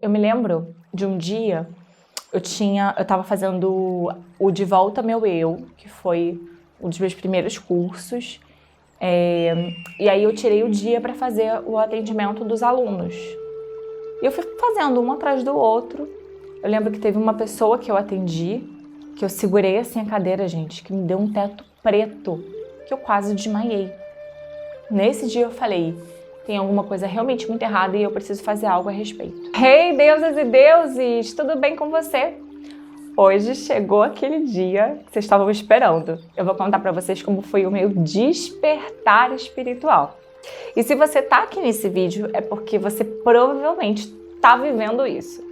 eu me lembro de um dia, eu tava fazendo o De Volta ao Meu Eu, que foi um dos meus primeiros cursos, e aí eu tirei o dia para fazer o atendimento dos alunos. E eu fui fazendo um atrás do outro. Eu lembro que teve uma pessoa que eu atendi, que eu segurei assim a cadeira, gente, que me deu um teto preto, que eu quase desmaiei. Nesse dia eu falei, tem alguma coisa realmente muito errada e eu preciso fazer algo a respeito. Hey, deusas e deuses, tudo bem com você? Hoje chegou aquele dia que vocês estavam esperando. Eu vou contar pra vocês como foi o meu despertar espiritual. E se você tá aqui nesse vídeo, é porque você provavelmente tá vivendo isso.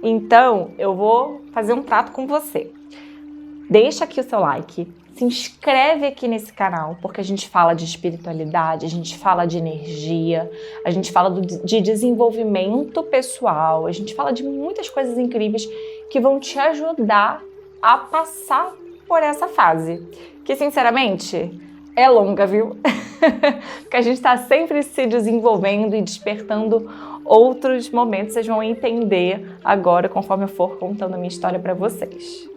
Então, eu vou fazer um trato com você. Deixa aqui o seu like, se inscreve aqui nesse canal, porque a gente fala de espiritualidade, a gente fala de energia, a gente fala de desenvolvimento pessoal, a gente fala de muitas coisas incríveis que vão te ajudar a passar por essa fase, que sinceramente é longa, viu? Porque a gente está sempre se desenvolvendo e despertando outros momentos, vocês vão entender agora conforme eu for contando a minha história para vocês.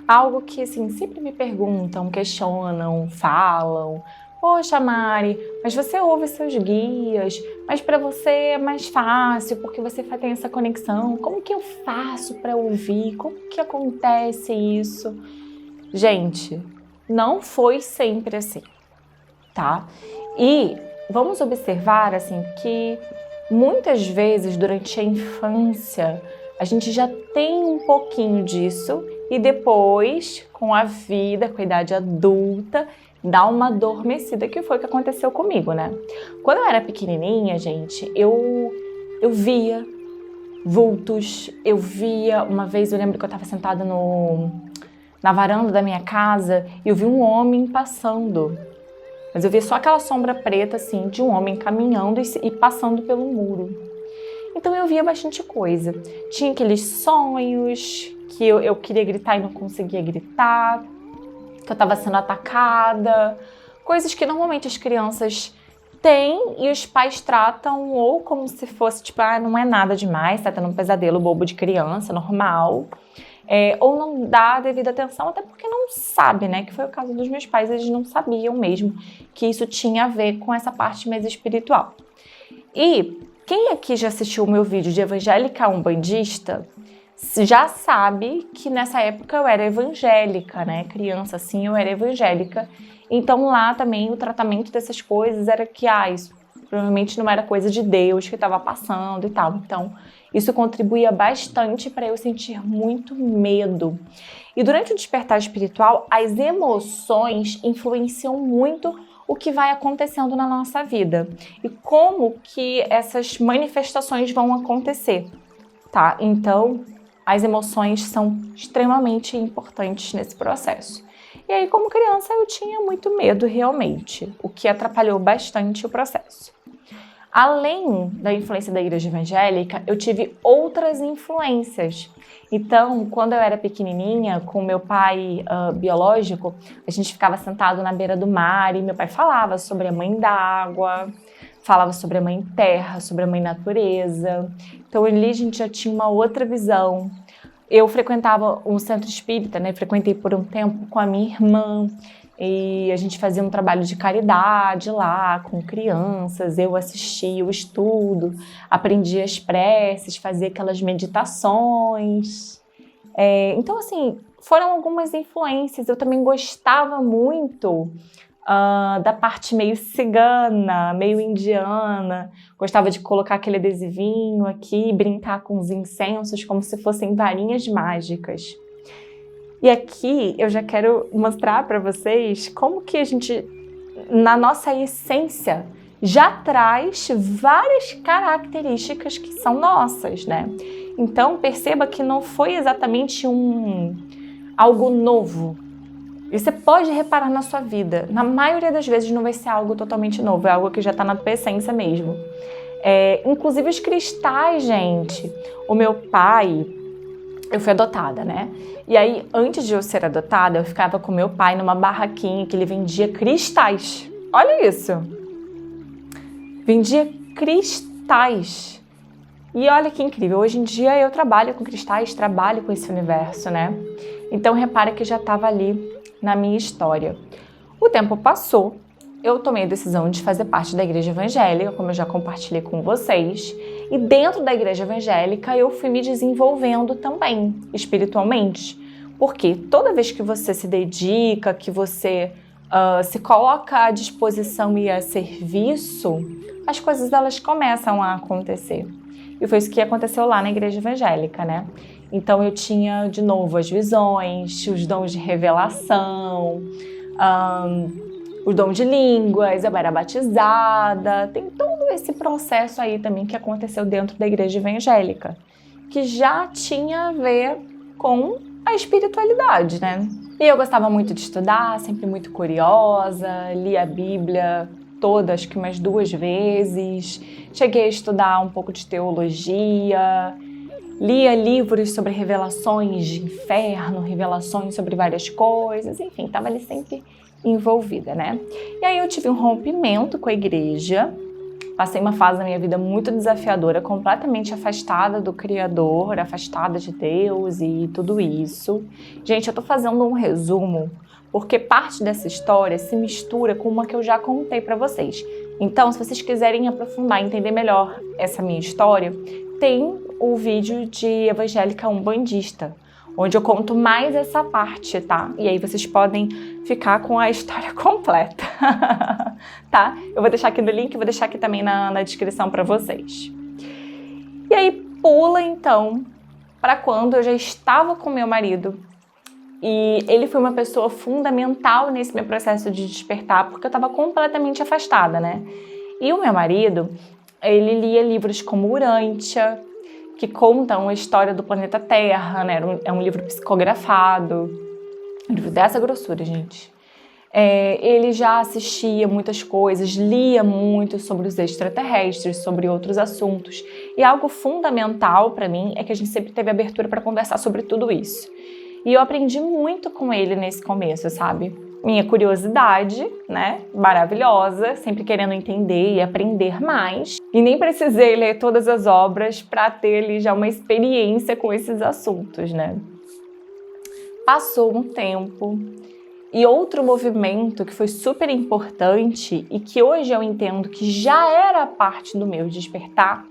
Algo que, assim, sempre me perguntam, questionam, falam. Poxa, Mari, mas você ouve seus guias, mas para você é mais fácil porque você tem essa conexão. Como que eu faço para ouvir? Como que acontece isso? Gente, não foi sempre assim, tá? E vamos observar, assim, que muitas vezes durante a infância a gente já tem um pouquinho disso e depois, com a vida, com a idade adulta, dá uma adormecida, que foi o que aconteceu comigo, né? Quando eu era pequenininha, gente, eu via vultos, uma vez eu lembro que eu estava sentada na varanda da minha casa e eu vi um homem passando. Mas eu via só aquela sombra preta, assim, de um homem caminhando e passando pelo muro. Então eu via bastante coisa. Tinha aqueles sonhos que eu queria gritar e não conseguia gritar, que eu estava sendo atacada, coisas que normalmente as crianças têm e os pais tratam ou como se fosse, tipo, não é nada demais, tá tendo um pesadelo bobo de criança, normal, ou não dá a devida atenção, até porque não sabe, né, que foi o caso dos meus pais, eles não sabiam mesmo que isso tinha a ver com essa parte mais espiritual. E quem aqui já assistiu o meu vídeo de evangélica umbandista já sabe que nessa época eu era evangélica, né? Criança assim, eu era evangélica. Então lá também o tratamento dessas coisas era que, isso provavelmente não era coisa de Deus que estava passando e tal. Então isso contribuía bastante para eu sentir muito medo. E durante o despertar espiritual, as emoções influenciam muito o que vai acontecendo na nossa vida e como que essas manifestações vão acontecer, tá? Então, as emoções são extremamente importantes nesse processo. E aí, como criança, eu tinha muito medo realmente, o que atrapalhou bastante o processo. Além da influência da igreja evangélica, eu tive outras influências. Então, quando eu era pequenininha, com meu pai biológico, a gente ficava sentado na beira do mar e meu pai falava sobre a mãe d'água, falava sobre a mãe terra, sobre a mãe natureza. Então, ali a gente já tinha uma outra visão. Eu frequentava um centro espírita, né? Frequentei por um tempo com a minha irmã. E a gente fazia um trabalho de caridade lá com crianças, eu assistia o estudo, aprendia as preces, fazia aquelas meditações. Então, assim, foram algumas influências. Eu também gostava muito da parte meio cigana, meio indiana. Gostava de colocar aquele adesivinho aqui, brincar com os incensos como se fossem varinhas mágicas. E aqui eu já quero mostrar para vocês como que a gente, na nossa essência, já traz várias características que são nossas, né? Então perceba que não foi exatamente algo novo. E você pode reparar na sua vida, na maioria das vezes não vai ser algo totalmente novo, é algo que já está na tua essência mesmo. Inclusive os cristais, gente. O meu pai, eu fui adotada, né? E aí, antes de eu ser adotada, eu ficava com meu pai numa barraquinha que ele vendia cristais. Olha isso! Vendia cristais. E olha que incrível, hoje em dia eu trabalho com cristais, trabalho com esse universo, né? Então repara que já estava ali na minha história. O tempo passou, eu tomei a decisão de fazer parte da igreja evangélica, como eu já compartilhei com vocês, e dentro da igreja evangélica eu fui me desenvolvendo também, espiritualmente, porque toda vez que você se dedica, que você se coloca à disposição e a serviço, as coisas elas começam a acontecer. E foi isso que aconteceu lá na igreja evangélica, né? Então eu tinha, de novo, as visões, os dons de revelação, o dom de línguas, eu era batizada, tem todo esse processo aí também que aconteceu dentro da igreja evangélica, que já tinha a ver com a espiritualidade, né? E eu gostava muito de estudar, sempre muito curiosa, lia a Bíblia toda, acho que umas 2 vezes, cheguei a estudar um pouco de teologia, lia livros sobre revelações de inferno, revelações sobre várias coisas, enfim, estava ali sempre envolvida, né? E aí eu tive um rompimento com a igreja, passei uma fase da minha vida muito desafiadora, completamente afastada do Criador, afastada de Deus e tudo isso. Gente, eu tô fazendo um resumo porque parte dessa história se mistura com uma que eu já contei para vocês. Então, se vocês quiserem aprofundar, entender melhor essa minha história, tem o vídeo de Evangélica Umbandista, onde eu conto mais essa parte, tá? E aí vocês podem ficar com a história completa, tá? Eu vou deixar aqui no link, vou deixar aqui também na descrição para vocês. E aí pula então para quando eu já estava com meu marido e ele foi uma pessoa fundamental nesse meu processo de despertar, porque eu estava completamente afastada, né? E o meu marido, ele lia livros como Urântia, que contam a história do planeta Terra, né? É um livro psicografado, um livro dessa grossura, gente. Ele já assistia muitas coisas, lia muito sobre os extraterrestres, sobre outros assuntos. E algo fundamental para mim é que a gente sempre teve abertura para conversar sobre tudo isso. E eu aprendi muito com ele nesse começo, sabe? Minha curiosidade, né? Maravilhosa, sempre querendo entender e aprender mais. E nem precisei ler todas as obras para ter ali já uma experiência com esses assuntos, né? Passou um tempo e outro movimento que foi super importante e que hoje eu entendo que já era parte do meu despertar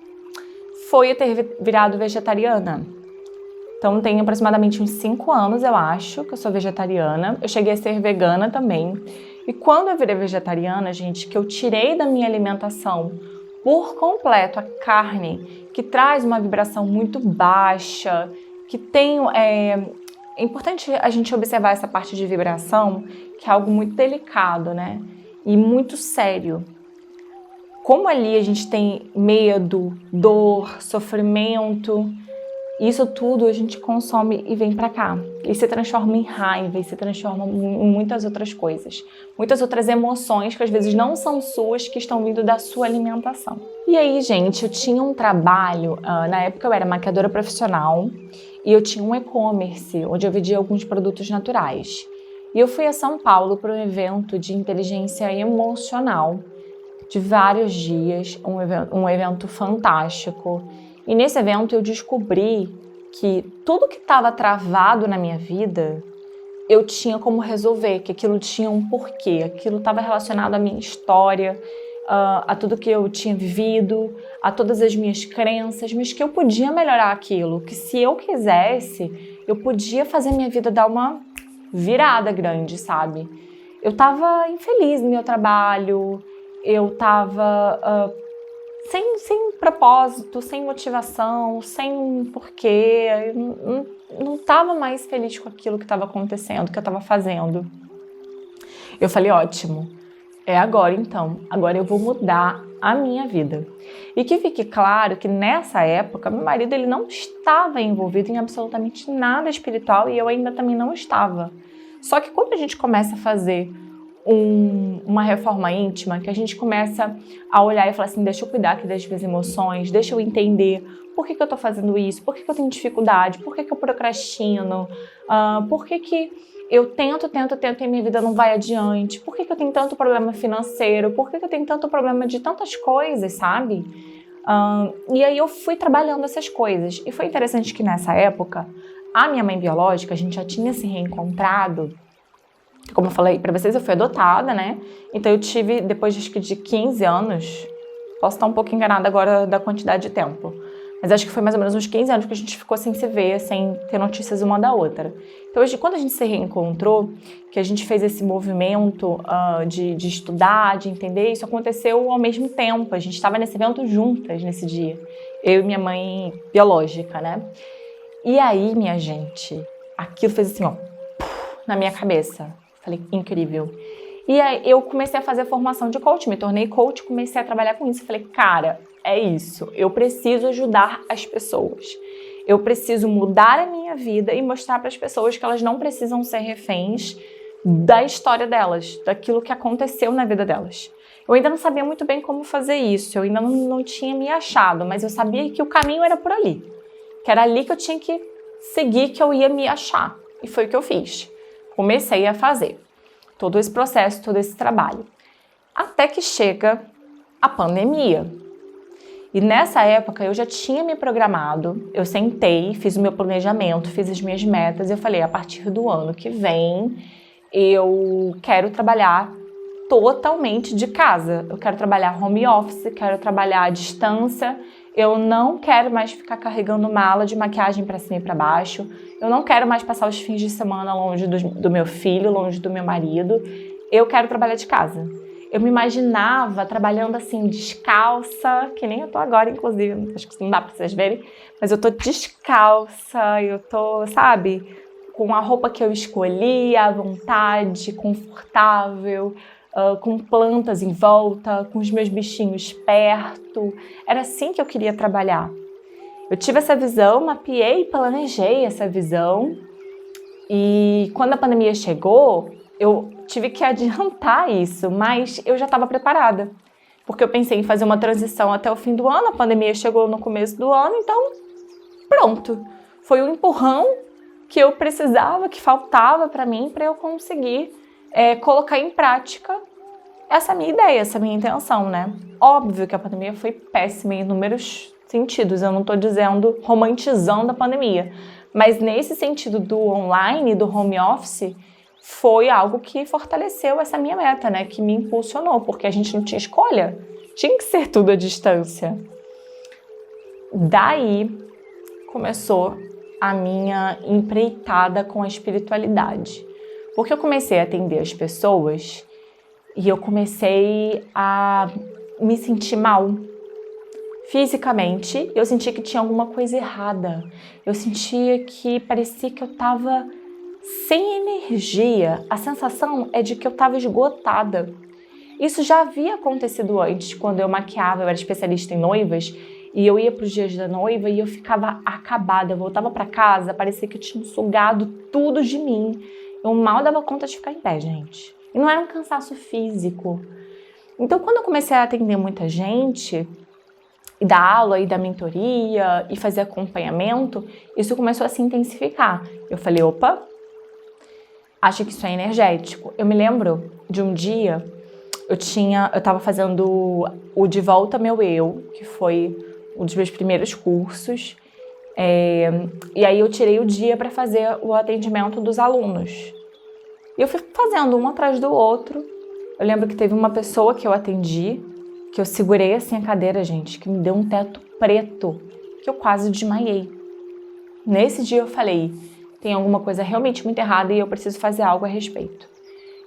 foi eu ter virado vegetariana. Então tem aproximadamente uns 5 anos, eu acho, que eu sou vegetariana. Eu cheguei a ser vegana também. E quando eu virei vegetariana, gente, que eu tirei da minha alimentação por completo a carne, que traz uma vibração muito baixa, que tem... É importante a gente observar essa parte de vibração, que é algo muito delicado, né? E muito sério. Como ali a gente tem medo, dor, sofrimento... Isso tudo a gente consome e vem pra cá. E se transforma em raiva, e se transforma em muitas outras coisas. Muitas outras emoções que às vezes não são suas, que estão vindo da sua alimentação. E aí, gente, eu tinha um trabalho, na época eu era maquiadora profissional, e eu tinha um e-commerce, onde eu vendia alguns produtos naturais. E eu fui a São Paulo para um evento de inteligência emocional, de vários dias, um evento fantástico. E nesse evento eu descobri que tudo que estava travado na minha vida, eu tinha como resolver, que aquilo tinha um porquê, aquilo estava relacionado à minha história, a tudo que eu tinha vivido, a todas as minhas crenças, mas que eu podia melhorar aquilo, que se eu quisesse, eu podia fazer minha vida dar uma virada grande, sabe? Eu estava infeliz no meu trabalho, eu estava... sem propósito, sem motivação, sem porquê, não estava mais feliz com aquilo que estava acontecendo, que eu estava fazendo. Eu falei, ótimo, é agora então, agora eu vou mudar a minha vida. E que fique claro que nessa época, meu marido ele não estava envolvido em absolutamente nada espiritual e eu ainda também não estava. Só que quando a gente começa a fazer uma reforma íntima, que a gente começa a olhar e falar assim, deixa eu cuidar aqui das minhas emoções, deixa eu entender por que eu tô fazendo isso, por que eu tenho dificuldade, por que eu procrastino, por que eu tento e minha vida não vai adiante, por que eu tenho tanto problema financeiro, por que eu tenho tanto problema de tantas coisas, sabe? E aí eu fui trabalhando essas coisas. E foi interessante que nessa época, a minha mãe biológica, a gente já tinha se reencontrado. Como eu falei pra vocês, eu fui adotada, né? Então eu tive, depois acho que de 15 anos, posso estar um pouco enganada agora da quantidade de tempo, mas acho que foi mais ou menos uns 15 anos que a gente ficou sem se ver, sem ter notícias uma da outra. Então hoje, quando a gente se reencontrou, que a gente fez esse movimento de estudar, de entender, isso aconteceu ao mesmo tempo. A gente estava nesse evento juntas nesse dia, eu e minha mãe biológica, né? E aí, minha gente, aquilo fez assim, ó, na minha cabeça. Falei, incrível. E aí eu comecei a fazer formação de coach, me tornei coach, comecei a trabalhar com isso. Falei, cara, é isso, eu preciso ajudar as pessoas. Eu preciso mudar a minha vida e mostrar para as pessoas que elas não precisam ser reféns da história delas, daquilo que aconteceu na vida delas. Eu ainda não sabia muito bem como fazer isso, eu ainda não tinha me achado, mas eu sabia que o caminho era por ali, que era ali que eu tinha que seguir, que eu ia me achar. E foi o que eu fiz. Comecei a fazer todo esse processo, todo esse trabalho. Até que chega a pandemia. E nessa época eu já tinha me programado, eu sentei, fiz o meu planejamento, fiz as minhas metas e eu falei, a partir do ano que vem eu quero trabalhar totalmente de casa. Eu quero trabalhar home office, quero trabalhar à distância. Eu não quero mais ficar carregando mala de maquiagem para cima e para baixo. Eu não quero mais passar os fins de semana longe do meu filho, longe do meu marido. Eu quero trabalhar de casa. Eu me imaginava trabalhando assim, descalça, que nem eu tô agora, inclusive, acho que não dá pra vocês verem, mas eu tô descalça, eu tô, sabe, com a roupa que eu escolhi, à vontade, confortável, com plantas em volta, com os meus bichinhos perto. Era assim que eu queria trabalhar. Eu tive essa visão, mapeei, planejei essa visão e quando a pandemia chegou, eu tive que adiantar isso, mas eu já estava preparada, porque eu pensei em fazer uma transição até o fim do ano, a pandemia chegou no começo do ano, então pronto. Foi o empurrão que eu precisava, que faltava para mim, para eu conseguir colocar em prática essa minha ideia, essa minha intenção, né? Óbvio que a pandemia foi péssima em inúmeros sentidos, eu não estou dizendo romantizando a pandemia, mas nesse sentido do online, do home office, foi algo que fortaleceu essa minha meta, né? Que me impulsionou, porque a gente não tinha escolha, tinha que ser tudo à distância. Daí começou a minha empreitada com a espiritualidade, porque eu comecei a atender as pessoas e eu comecei a me sentir mal. Fisicamente, eu sentia que tinha alguma coisa errada. Eu sentia que parecia que eu estava sem energia. A sensação é de que eu estava esgotada. Isso já havia acontecido antes, quando eu maquiava, eu era especialista em noivas, e eu ia para os dias da noiva e eu ficava acabada. Eu voltava para casa, parecia que eu tinha sugado tudo de mim. Eu mal dava conta de ficar em pé, gente. E não era um cansaço físico. Então, quando eu comecei a atender muita gente, e dar aula, e dar mentoria, e fazer acompanhamento, isso começou a se intensificar. Eu falei, opa, acho que isso é energético. Eu me lembro de um dia, eu estava fazendo o De Volta Meu Eu, que foi um dos meus primeiros cursos, e aí eu tirei o dia para fazer o atendimento dos alunos. E eu fui fazendo um atrás do outro. Eu lembro que teve uma pessoa que eu atendi, que eu segurei assim a cadeira, gente, que me deu um teto preto, que eu quase desmaiei. Nesse dia eu falei, tem alguma coisa realmente muito errada e eu preciso fazer algo a respeito.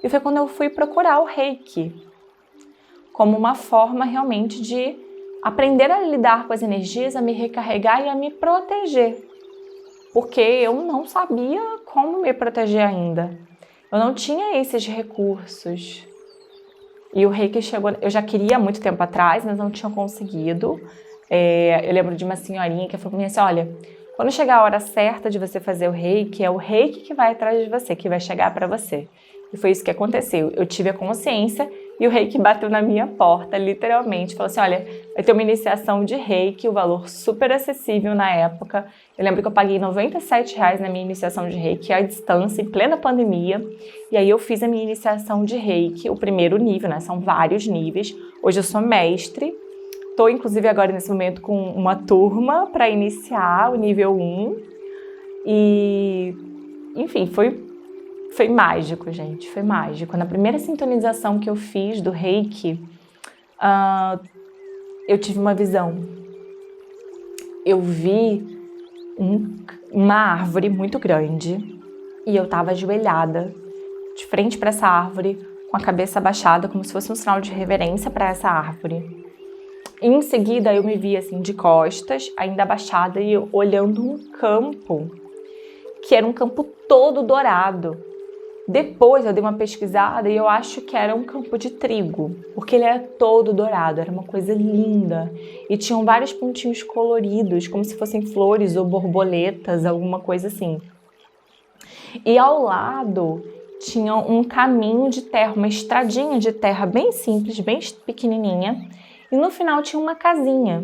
E foi quando eu fui procurar o Reiki, como uma forma realmente de aprender a lidar com as energias, a me recarregar e a me proteger. Porque eu não sabia como me proteger ainda. Eu não tinha esses recursos. E o Reiki chegou, eu já queria há muito tempo atrás, mas não tinha conseguido. Eu lembro de uma senhorinha que falou pra mim assim, olha, quando chegar a hora certa de você fazer o Reiki, é o Reiki que vai atrás de você, que vai chegar para você. E foi isso que aconteceu. Eu tive a consciência e o Reiki bateu na minha porta, literalmente. Falou assim, olha, vai ter uma iniciação de Reiki, o valor super acessível na época. Eu lembro que eu paguei R$97 na minha iniciação de Reiki, à distância, em plena pandemia. E aí eu fiz a minha iniciação de Reiki, o primeiro nível, né? São vários níveis. Hoje eu sou mestre. Tô, inclusive, agora nesse momento com uma turma para iniciar o nível 1. E, enfim, foi mágico, gente. Foi mágico. Na primeira sintonização que eu fiz do Reiki, eu tive uma visão. Eu vi uma árvore muito grande e eu estava ajoelhada de frente para essa árvore, com a cabeça abaixada, como se fosse um sinal de reverência para essa árvore. E em seguida eu me vi assim de costas, ainda abaixada e olhando um campo, que era um campo todo dourado. Depois eu dei uma pesquisada e eu acho que era um campo de trigo, porque ele era todo dourado, era uma coisa linda. E tinham vários pontinhos coloridos, como se fossem flores ou borboletas, alguma coisa assim. E ao lado tinha um caminho de terra, uma estradinha de terra bem simples, bem pequenininha. E no final tinha uma casinha.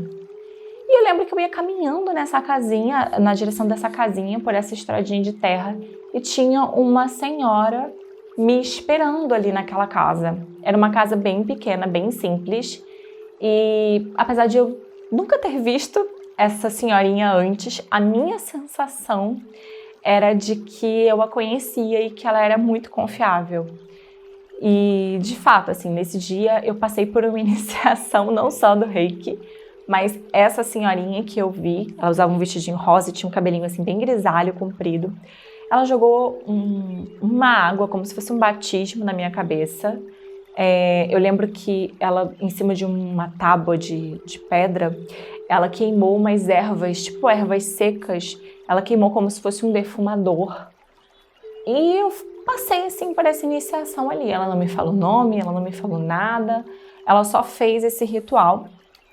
E eu lembro que eu ia caminhando nessa casinha, na direção dessa casinha, por essa estradinha de terra, e tinha uma senhora me esperando ali naquela casa. Era uma casa bem pequena, bem simples, e apesar de eu nunca ter visto essa senhorinha antes, a minha sensação era de que eu a conhecia e que ela era muito confiável. E, de fato, assim, nesse dia eu passei por uma iniciação não só do Reiki, mas essa senhorinha que eu vi, ela usava um vestidinho rosa e tinha um cabelinho assim bem grisalho, comprido. Ela jogou uma água, como se fosse um batismo na minha cabeça. Eu lembro que ela, em cima de uma tábua de pedra, ela queimou umas ervas, tipo ervas secas. Ela queimou como se fosse um defumador. E eu passei assim por essa iniciação ali. Ela não me falou nome, ela não me falou nada. Ela só fez esse ritual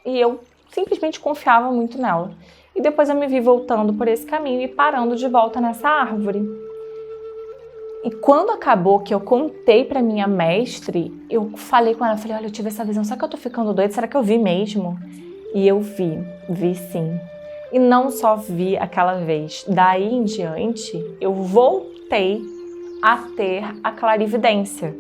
e eu simplesmente confiava muito nela. E depois eu me vi voltando por esse caminho e parando de volta nessa árvore. E quando acabou que eu contei para minha mestre, eu falei com ela, falei, olha, eu tive essa visão, será que eu tô ficando doida? Será que eu vi mesmo? E eu vi sim. E não só vi aquela vez, daí em diante eu voltei a ter a clarividência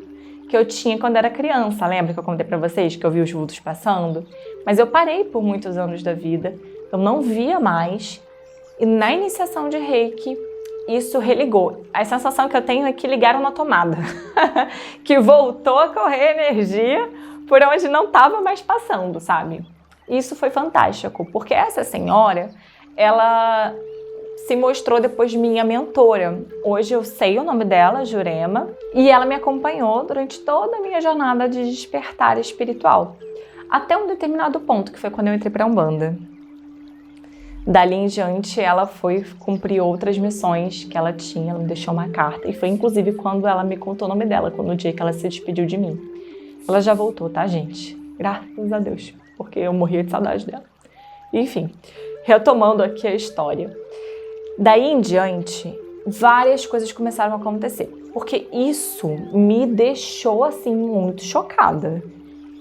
que eu tinha quando era criança. Lembra que eu contei pra vocês que eu vi os vultos passando? Mas eu parei por muitos anos da vida, eu não via mais. E na iniciação de Reiki, isso religou. A sensação que eu tenho é que ligaram na tomada. Que voltou a correr energia por onde não estava mais passando, sabe? Isso foi fantástico, porque essa senhora, ela se mostrou depois minha mentora. Hoje eu sei o nome dela, Jurema, e ela me acompanhou durante toda a minha jornada de despertar espiritual. Até um determinado ponto, que foi quando eu entrei para a Umbanda. Dali em diante, ela foi cumprir outras missões que ela tinha, ela me deixou uma carta. E foi inclusive quando ela me contou o nome dela, no dia que ela se despediu de mim. Ela já voltou, tá, gente? Graças a Deus, porque eu morria de saudade dela. Enfim, retomando aqui a história. Daí em diante, várias coisas começaram a acontecer, porque isso me deixou, assim, muito chocada.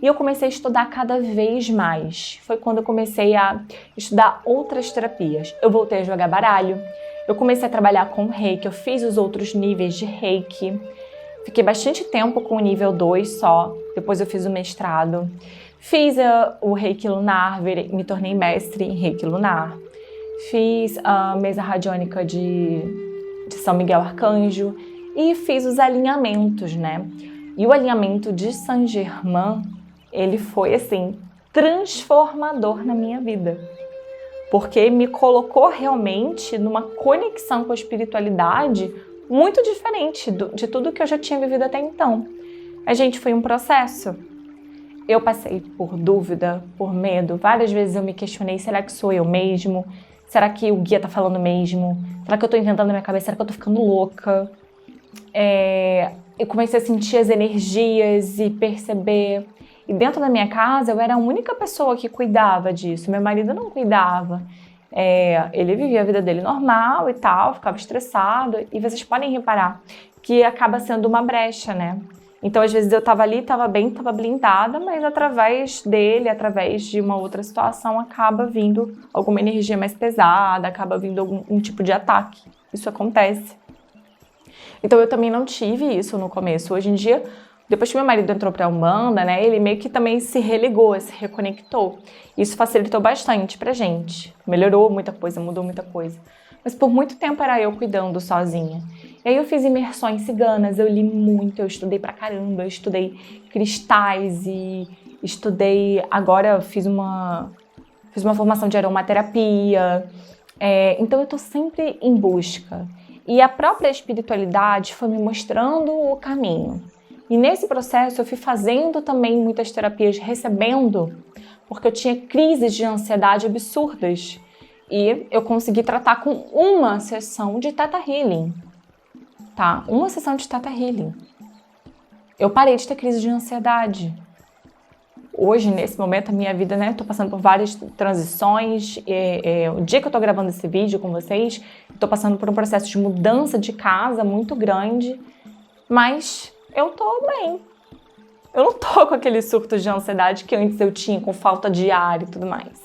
E eu comecei a estudar cada vez mais. Foi quando eu comecei a estudar outras terapias. Eu voltei a jogar baralho, eu comecei a trabalhar com Reiki, eu fiz os outros níveis de Reiki. Fiquei bastante tempo com o nível 2 só, depois eu fiz o mestrado. Fiz o Reiki Lunar, me tornei mestre em Reiki Lunar. Fiz a mesa radiônica de São Miguel Arcanjo e fiz os alinhamentos, né? E o alinhamento de Saint Germain, ele foi, assim, transformador na minha vida. Porque me colocou realmente numa conexão com a espiritualidade muito diferente de tudo que eu já tinha vivido até então. A gente foi um processo. Eu passei por dúvida, por medo. Várias vezes eu me questionei, será que sou eu mesmo? Será que o guia tá falando mesmo? Será que eu tô inventando na minha cabeça? Será que eu tô ficando louca? Eu comecei a sentir as energias e perceber. E dentro da minha casa, eu era a única pessoa que cuidava disso. Meu marido não cuidava. Ele vivia a vida dele normal e tal, ficava estressado. E vocês podem reparar que acaba sendo uma brecha, né? Então, às vezes eu tava ali, tava bem, tava blindada, mas através dele, através de uma outra situação, acaba vindo alguma energia mais pesada, acaba vindo algum tipo de ataque. Isso acontece. Então, eu também não tive isso no começo. Hoje em dia, Depois que meu marido entrou pra Umbanda, né, ele meio que também se religou, se reconectou. Isso facilitou bastante pra gente. Melhorou muita coisa, mudou muita coisa. Mas por muito tempo era eu cuidando sozinha. E aí eu fiz imersões ciganas, eu li muito, eu estudei pra caramba, eu estudei cristais e estudei... Agora eu fiz uma formação de aromaterapia. Então eu tô sempre em busca. E a própria espiritualidade foi me mostrando o caminho. E nesse processo eu fui fazendo também muitas terapias, recebendo, porque eu tinha crises de ansiedade absurdas. E eu consegui tratar com uma sessão de Theta Healing, tá? Uma sessão de Theta Healing. Eu parei de ter crise de ansiedade. Hoje, nesse momento, a minha vida, né? Tô passando por várias transições. O dia que eu tô gravando esse vídeo com vocês, eu tô passando por um processo de mudança de casa muito grande. Mas eu tô bem. Eu não tô com aquele surto de ansiedade que antes eu tinha, com falta de ar e tudo mais.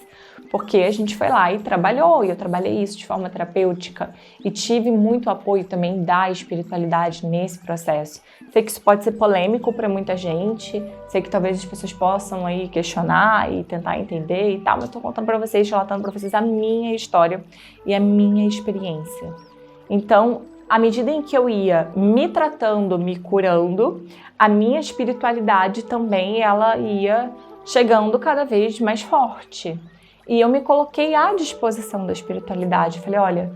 Porque a gente foi lá e trabalhou, e eu trabalhei isso de forma terapêutica e tive muito apoio também da espiritualidade nesse processo. Sei que isso pode ser polêmico para muita gente, sei que talvez as pessoas possam aí questionar e tentar entender e tal, mas estou contando para vocês, relatando para vocês a minha história e a minha experiência. Então, à medida em que eu ia me tratando, me curando, a minha espiritualidade também ela ia chegando cada vez mais forte. E eu me coloquei à disposição da espiritualidade. Falei, olha,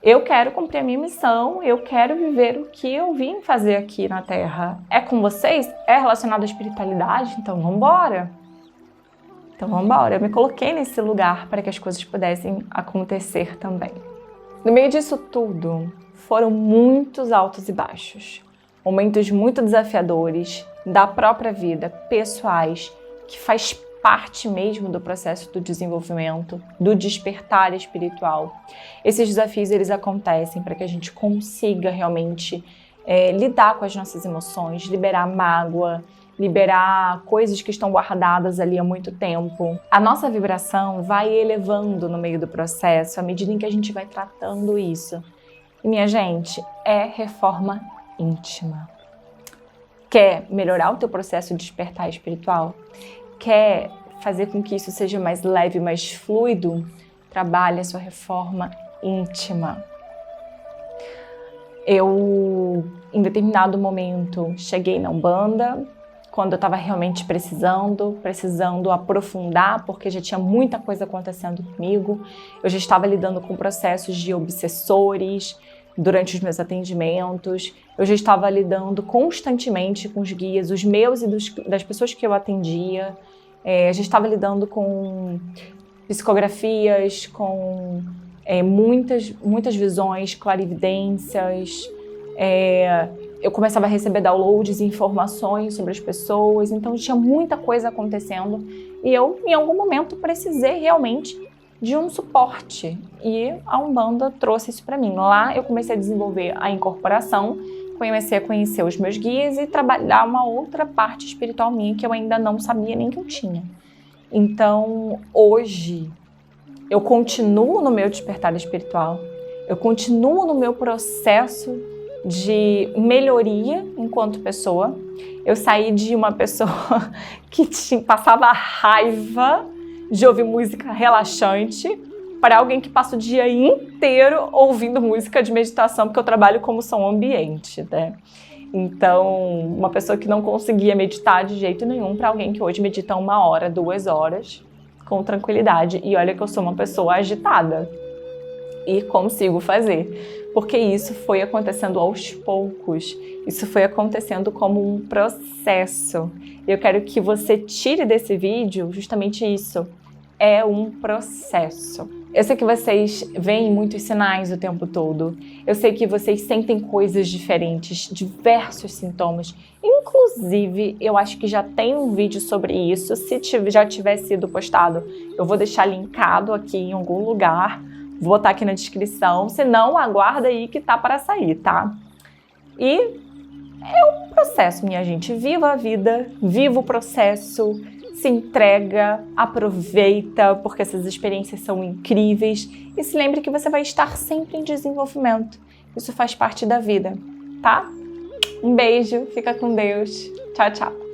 eu quero cumprir a minha missão, eu quero viver o que eu vim fazer aqui na Terra. É com vocês? É relacionado à espiritualidade? Então vamos embora. Eu me coloquei nesse lugar para que as coisas pudessem acontecer também. No meio disso tudo, foram muitos altos e baixos. Momentos muito desafiadores da própria vida, pessoais, que faz parte mesmo do processo do desenvolvimento, do despertar espiritual. Esses desafios, eles acontecem para que a gente consiga realmente lidar com as nossas emoções, liberar mágoa, liberar coisas que estão guardadas ali há muito tempo. A nossa vibração vai elevando no meio do processo à medida em que a gente vai tratando isso. E, minha gente, é reforma íntima. Quer melhorar o teu processo de despertar espiritual? Quer fazer com que isso seja mais leve, mais fluido? Trabalhe a sua reforma íntima. Eu, em determinado momento, cheguei na Umbanda, quando eu estava realmente precisando aprofundar, porque já tinha muita coisa acontecendo comigo. Eu já estava lidando com processos de obsessores durante os meus atendimentos. Eu já estava lidando constantemente com os guias, os meus e das pessoas que eu atendia. Eu já estava lidando com psicografias, com muitas visões, clarividências. Eu começava a receber downloads e informações sobre as pessoas, então tinha muita coisa acontecendo e eu, em algum momento, precisei realmente de um suporte e a Umbanda trouxe isso para mim. Lá eu comecei a desenvolver a incorporação, comecei a conhecer os meus guias e trabalhar uma outra parte espiritual minha que eu ainda não sabia nem que eu tinha. Então, hoje, eu continuo no meu despertar espiritual, eu continuo no meu processo de melhoria enquanto pessoa. Eu saí de uma pessoa que passava raiva de ouvir música relaxante para alguém que passa o dia inteiro ouvindo música de meditação, porque eu trabalho como som ambiente, né? Então, uma pessoa que não conseguia meditar de jeito nenhum para alguém que hoje medita 1 hora, 2 horas com tranquilidade. E olha que eu sou uma pessoa agitada e consigo fazer. Porque isso foi acontecendo aos poucos, isso foi acontecendo como um processo. Eu quero que você tire desse vídeo justamente isso, é um processo. Eu sei que vocês veem muitos sinais o tempo todo, eu sei que vocês sentem coisas diferentes, diversos sintomas. Inclusive, eu acho que já tem um vídeo sobre isso, se já tiver sido postado, eu vou deixar linkado aqui em algum lugar. Vou botar aqui na descrição, se não, aguarda aí que tá para sair, tá? E é um processo, minha gente. Viva a vida, viva o processo, se entrega, aproveita, porque essas experiências são incríveis. E se lembre que você vai estar sempre em desenvolvimento. Isso faz parte da vida, tá? Um beijo, fica com Deus. Tchau, tchau.